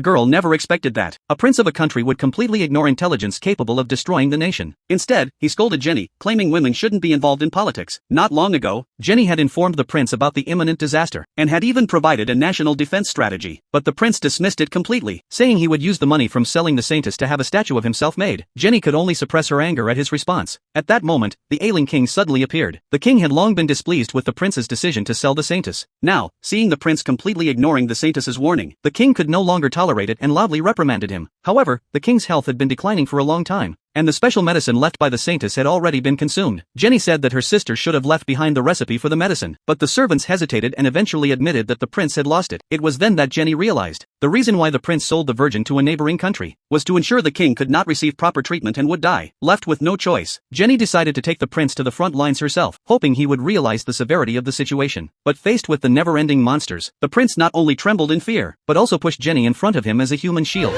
Girl never expected that. A prince of a country would completely ignore intelligence capable of destroying the nation. Instead, he scolded Jenny, claiming women shouldn't be involved in politics. Not long ago, Jenny had informed the prince about the imminent disaster, and had even provided a national defense strategy. But the prince dismissed it completely, saying he would use the money from selling the Saintess to have a statue of himself made. Jenny could only suppress her anger at his response. At that moment, the ailing king suddenly appeared. The king had long been displeased with the prince's decision to sell the Saintess. Now, seeing the prince completely ignoring the Saintess's warning, the king could no longer tolerate it and loudly reprimanded him. However, the king's health had been declining for a long time, and the special medicine left by the Saintess had already been consumed. Jenny said that her sister should have left behind the recipe for the medicine, but the servants hesitated and eventually admitted that the prince had lost it. It was then that Jenny realized the reason why the prince sold the virgin to a neighboring country was to ensure the king could not receive proper treatment and would die. Left with no choice, Jenny decided to take the prince to the front lines herself, hoping he would realize the severity of the situation. But faced with the never-ending monsters, the prince not only trembled in fear, but also pushed Jenny in front of him as a human shield.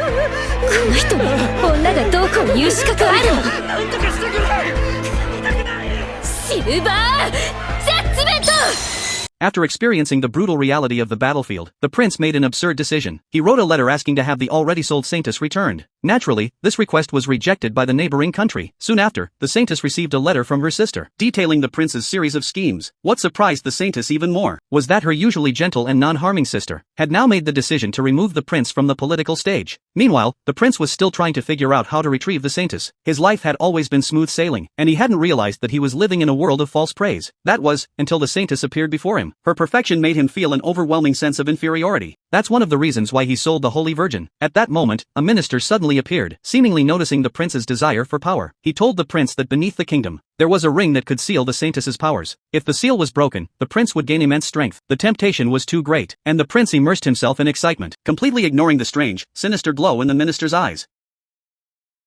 After experiencing the brutal reality of the battlefield, the prince made an absurd decision. He wrote a letter asking to have the already sold Saintess returned. Naturally, this request was rejected by the neighboring country. Soon after, the Saintess received a letter from her sister, detailing the prince's series of schemes. What surprised the Saintess even more was that her usually gentle and non-harming sister had now made the decision to remove the prince from the political stage. Meanwhile, the prince was still trying to figure out how to retrieve the Saintess. His life had always been smooth sailing, and he hadn't realized that he was living in a world of false praise. That was, until the Saintess appeared before him. Her perfection made him feel an overwhelming sense of inferiority. That's one of the reasons why he sold the Holy Virgin. At that moment, a minister suddenly appeared, seemingly noticing the prince's desire for power. He told the prince that beneath the kingdom, there was a ring that could seal the Saintess's powers. If the seal was broken, the prince would gain immense strength. The temptation was too great, and the prince immersed himself in excitement, completely ignoring the strange, sinister glow in the minister's eyes.